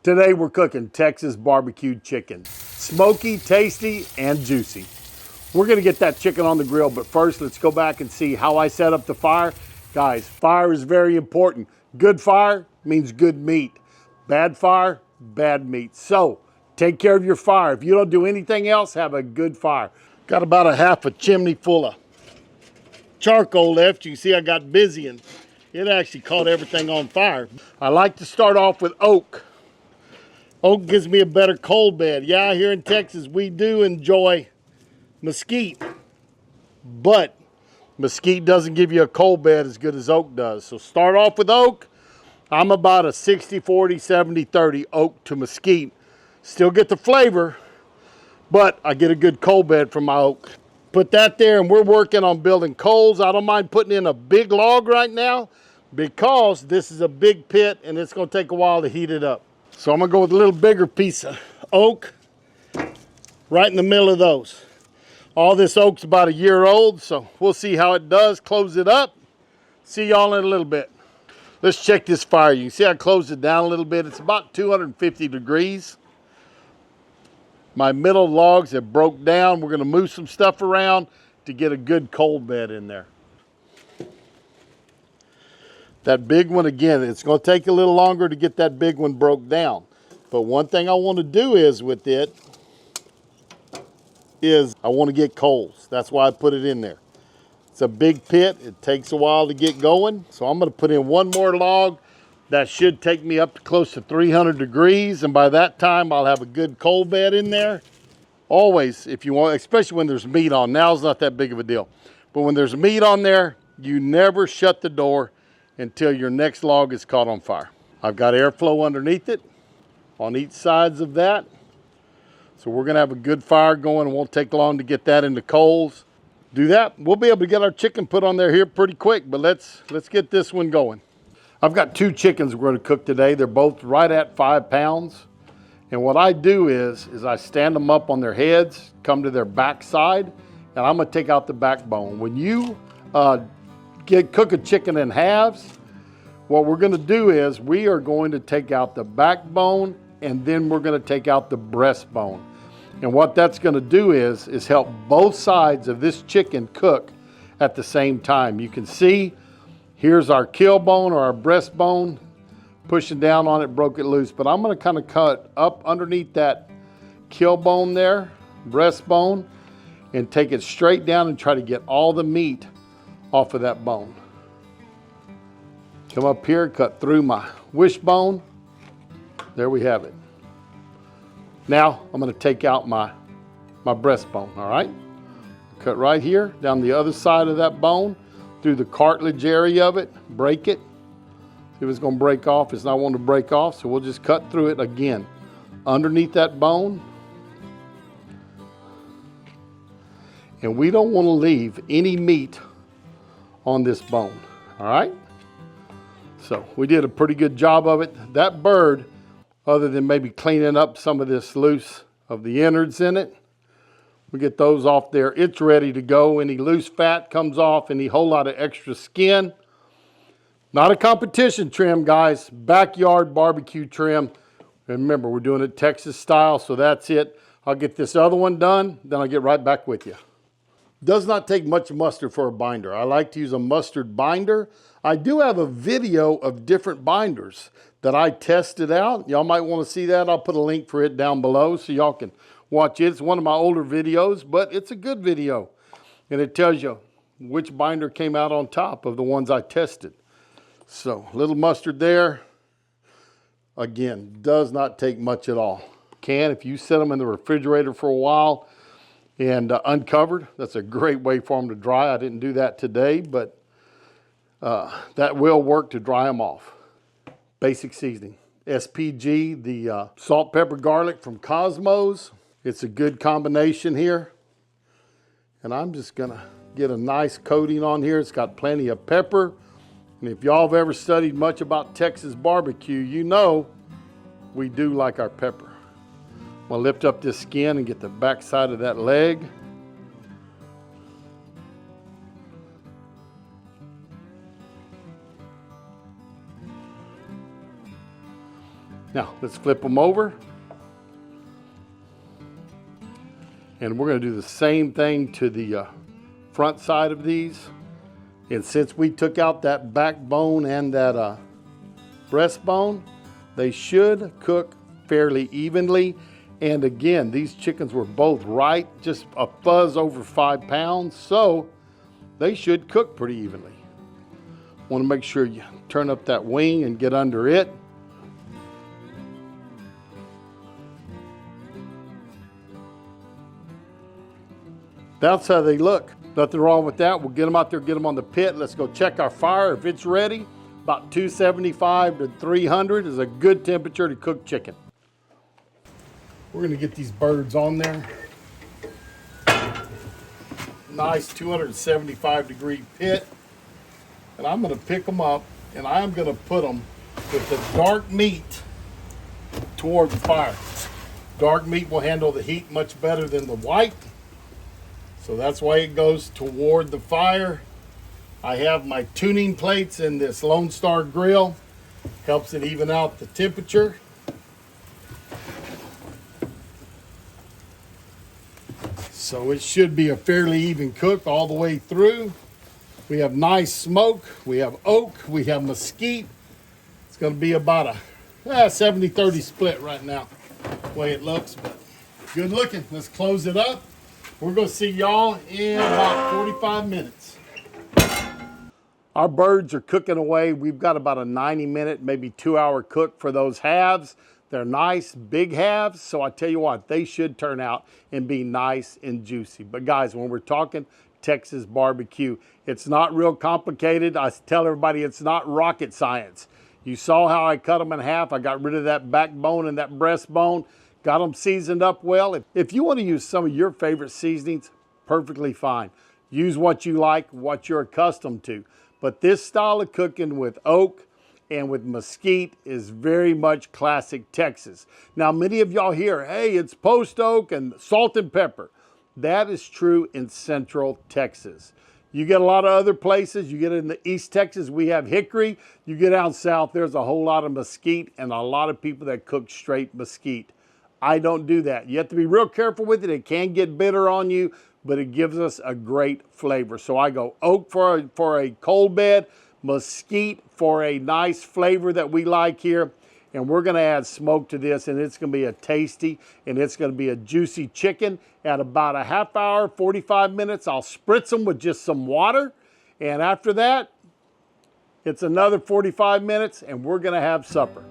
Today we're cooking Texas barbecued chicken. Smoky, tasty, and juicy. We're gonna get that chicken on the grill, but first let's go back and see how I set up the fire. Guys, fire is very important. Good fire means good meat. Bad fire, bad meat. So take care of your fire. If you don't do anything else, have a good fire. Got about a half a chimney full of charcoal left. You can see I got busy and it actually caught everything on fire. I like to start off with oak. Oak gives me a better cold bed. Yeah, here in Texas, we do enjoy mesquite, but mesquite doesn't give you a cold bed as good as oak does. So start off with oak. I'm about a 60, 40, 70, 30 oak to mesquite. Still get the flavor, but I get a good cold bed from my oak. Put that there, and we're working on building coals. I don't mind putting in a big log right now because this is a big pit and it's gonna take a while to heat it up. So I'm gonna go with a little bigger piece of oak right in the middle of those. All this oak's about a year old, so we'll see how it does. Close it up. See y'all in a little bit. Let's check this fire. You can see I closed it down a little bit. It's about 250 degrees. My middle logs have broke down. We're gonna move some stuff around to get a good cold bed in there. That big one, again, it's gonna take a little longer to get that big one broke down. But one thing I wanna do is with it, is I wanna get coals. That's why I put it in there. It's a big pit, it takes a while to get going. So I'm gonna put in one more log. That should take me up to close to 300 degrees. And by that time, I'll have a good cold bed in there. Always, if you want, especially when there's meat on. Now's not that big of a deal. But when there's meat on there, you never shut the door until your next log is caught on fire. I've got airflow underneath it on each sides of that. So we're gonna have a good fire going. It won't take long to get that into coals. Do that, we'll be able to get our chicken put on there here pretty quick, but let's get this one going. I've got two chickens we're gonna cook today. They're both right at 5 pounds. And what I do is I stand them up on their heads, come to their back side, and I'm gonna take out the backbone. When you cook a chicken in halves, what we're gonna do is we are going to take out the backbone and then we're gonna take out the breastbone. And what that's gonna do is help both sides of this chicken cook at the same time. You can see, here's our kill bone or our breastbone, pushing down on it, broke it loose. But I'm gonna kind of cut up underneath that kill bone there, breastbone, and take it straight down and try to get all the meat off of that bone. Come up here, cut through my wishbone. There we have it. Now I'm gonna take out my breastbone, all right? Cut right here, down the other side of that bone, through the cartilage area of it, break it. See if it's gonna break off. It's not wanting to break off, so we'll just cut through it again. Underneath that bone. And we don't wanna leave any meat on this bone, all right? So we did a pretty good job of it. That bird, other than maybe cleaning up some of this loose of the innards in it, we get those off there. It's ready to go. Any loose fat comes off, any whole lot of extra skin. Not a competition trim, guys. Backyard barbecue trim. And remember, we're doing it Texas style, so that's it. I'll get this other one done, then I'll get right back with you. Does not take much mustard for a binder. I like to use a mustard binder. I do have a video of different binders that I tested out. Y'all might want to see that. I'll put a link for it down below so y'all can watch it. It's one of my older videos, but it's a good video. And it tells you which binder came out on top of the ones I tested. So a little mustard there. Again, does not take much at all. If you set them in the refrigerator for a while and uncovered, that's a great way for them to dry. I didn't do that today, but that will work to dry them off. Basic seasoning. SPG, the salt, pepper, garlic from Kosmos. It's a good combination here. And I'm just gonna get a nice coating on here. It's got plenty of pepper. And if y'all have ever studied much about Texas barbecue, you know we do like our pepper. I'm gonna lift up this skin and get the back side of that leg. Now, let's flip them over. And we're gonna do the same thing to the front side of these. And since we took out that backbone and that breastbone, they should cook fairly evenly. And again, these chickens were both right, just a fuzz over 5 pounds, so they should cook pretty evenly. Want to make sure you turn up that wing and get under it. That's how they look. Nothing wrong with that. We'll get them out there, get them on the pit. Let's go check our fire. If it's ready, about 275 to 300 is a good temperature to cook chicken. We're gonna get these birds on there. Nice 275-degree pit. And I'm gonna pick them up and I'm gonna put them with the dark meat toward the fire. Dark meat will handle the heat much better than the white. So that's why it goes toward the fire. I have my tuning plates in this Lone Star grill. Helps it even out the temperature. So it should be a fairly even cook all the way through. We have nice smoke, we have oak, we have mesquite. It's gonna be about a 70-30 split right now, the way it looks, but good looking. Let's close it up. We're gonna see y'all in about 45 minutes. Our birds are cooking away. We've got about a 90-minute, maybe 2-hour cook for those halves. They're nice, big halves, so I tell you what, they should turn out and be nice and juicy. But guys, when we're talking Texas barbecue, it's not real complicated. I tell everybody it's not rocket science. You saw how I cut them in half. I got rid of that backbone and that breastbone. Got them seasoned up well. If you want to use some of your favorite seasonings, perfectly fine. Use what you like, what you're accustomed to. But this style of cooking with oak and with mesquite is very much classic Texas. Now, many of y'all hear, hey, it's post oak and salt and pepper. That is true in Central Texas. You get a lot of other places. You get in the East Texas, we have hickory. You get down south, there's a whole lot of mesquite and a lot of people that cook straight mesquite. I don't do that. You have to be real careful with it. It can get bitter on you, but it gives us a great flavor. So I go oak for a cold bed, mesquite for a nice flavor that we like here. And we're gonna add smoke to this and it's gonna be a tasty and it's gonna be a juicy chicken. At about a half hour, 45 minutes, I'll spritz them with just some water. And after that, it's another 45 minutes and we're gonna have supper.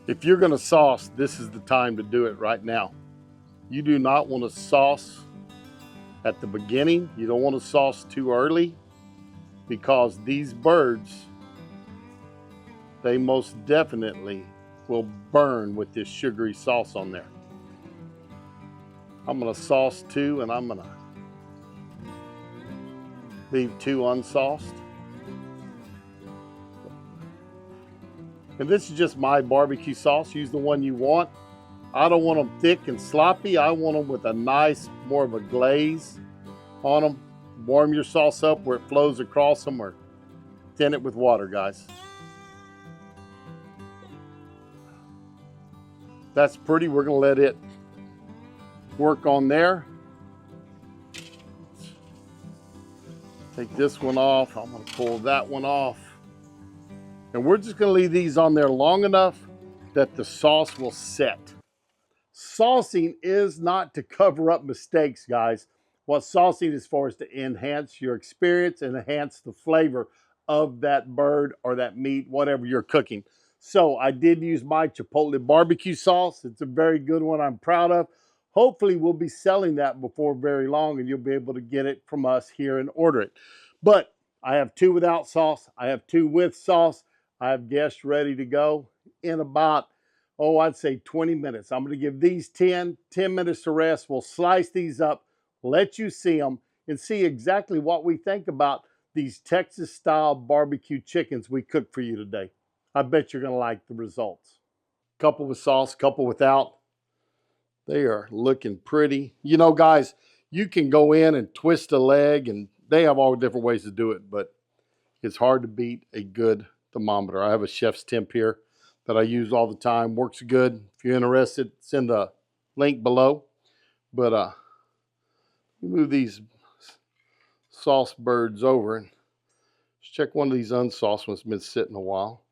If you're gonna sauce, this is the time to do it right now. You do not want to sauce at the beginning. You don't want to sauce too early because these birds, they most definitely will burn with this sugary sauce on there. I'm gonna sauce 2 and I'm gonna leave 2 unsauced. And this is just my barbecue sauce. Use the one you want. I don't want them thick and sloppy. I want them with a nice, more of a glaze on them. Warm your sauce up where it flows across them or thin it with water, guys. That's pretty. We're gonna let it work on there. Take this one off. I'm gonna pull that one off. And we're just gonna leave these on there long enough that the sauce will set. Saucing is not to cover up mistakes, guys. What saucing is for is to enhance your experience and enhance the flavor of that bird or that meat, whatever you're cooking. So I did use my Chipotle barbecue sauce. It's a very good one I'm proud of. Hopefully we'll be selling that before very long and you'll be able to get it from us here and order it. But I have 2 without sauce. I have 2 with sauce. I have guests ready to go in about, oh, I'd say 20 minutes. I'm going to give these 10 minutes to rest. We'll slice these up, let you see them, and see exactly what we think about these Texas-style barbecue chickens we cooked for you today. I bet you're going to like the results. Couple with sauce, couple without. They are looking pretty. You know, guys, you can go in and twist a leg, and they have all different ways to do it, but it's hard to beat a good thermometer. I have a chef's temp here that I use all the time. Works good. If you're interested, send the link below. But move these sauce birds over and let's check one of these unsauced ones. Been sitting a while.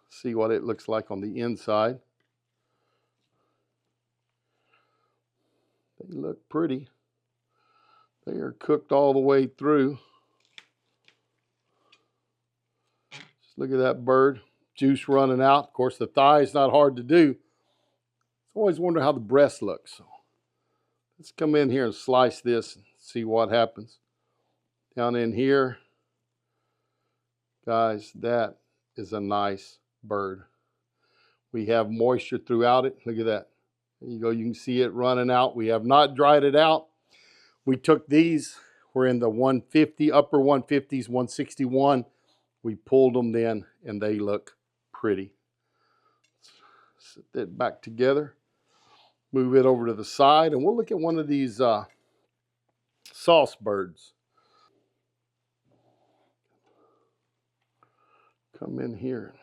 See what it looks like on the inside. They look pretty. They are cooked all the way through. Just look at that bird. Juice running out. Of course, the thigh is not hard to do. I always wonder how the breast looks. So let's come in here and slice this and see what happens. Down in here, guys, that is a nice bird. We have moisture throughout it. Look at that. There you go. You can see it running out. We have not dried it out. We took these. We're in the 150, upper 150s, 161. We pulled them then, and they look pretty. Set that back together. Move it over to the side, and we'll look at one of these sauce birds. Come in here and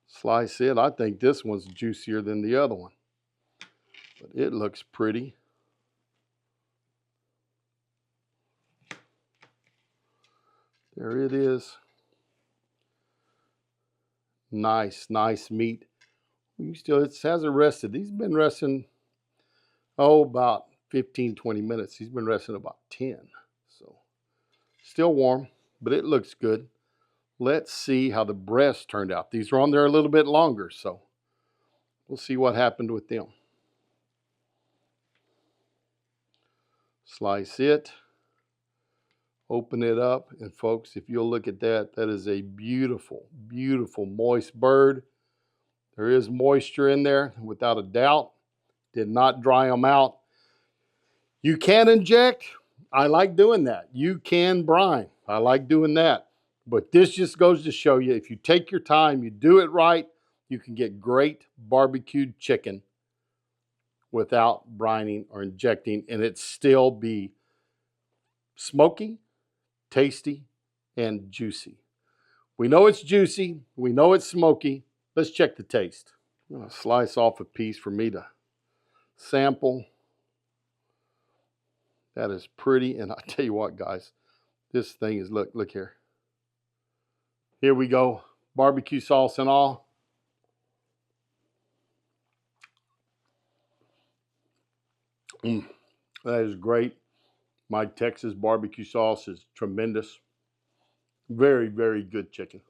slice it. I think this one's juicier than the other one, but it looks pretty. There it is. Nice, nice meat. It hasn't rested. He's been resting, about 15, 20 minutes. He's been resting about 10. So still warm, but it looks good. Let's see how the breasts turned out. These are on there a little bit longer, so we'll see what happened with them. Slice it. Open it up, and folks, if you'll look at that, that is a beautiful, beautiful moist bird. There is moisture in there, without a doubt. Did not dry them out. You can inject. I like doing that. You can brine. I like doing that. But this just goes to show you, if you take your time, you do it right, you can get great barbecued chicken without brining or injecting, and it still be smoky, tasty, and juicy. We know it's juicy. We know it's smoky. Let's check the taste. I'm going to slice off a piece for me to sample. That is pretty. And I tell you what, guys, this thing is, look here. Here we go. Barbecue sauce and all. That is great. My Texas barbecue sauce is tremendous. Very, very good chicken.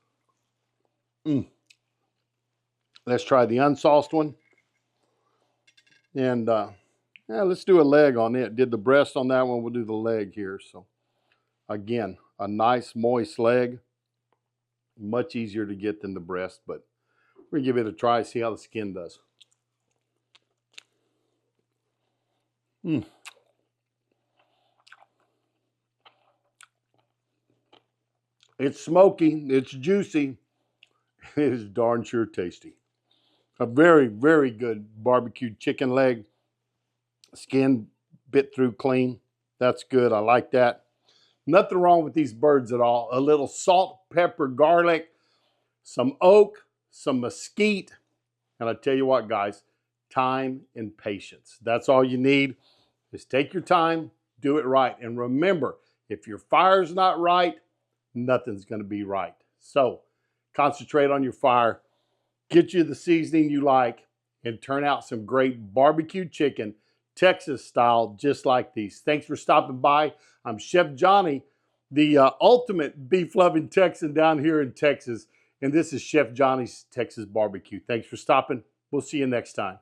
Let's try the unsauced one. And let's do a leg on it. Did the breast on that one. We'll do the leg here. So again, a nice moist leg. Much easier to get than the breast, but we're going to give it a try, see how the skin does. It's smoky, it's juicy, it is darn sure tasty. A very, very good barbecued chicken leg. Skin bit through clean. That's good, I like that. Nothing wrong with these birds at all. A little salt, pepper, garlic, some oak, some mesquite. And I tell you what, guys, time and patience. That's all you need. Just take your time, do it right. And remember, if your fire's not right, nothing's going to be right. So concentrate on your fire, get you the seasoning you like, and turn out some great barbecued chicken, Texas style, just like these. Thanks for stopping by. I'm Chef Johnny, the ultimate beef-loving Texan down here in Texas, and this is Chef Johnny's Texas Barbecue. Thanks for stopping. We'll see you next time.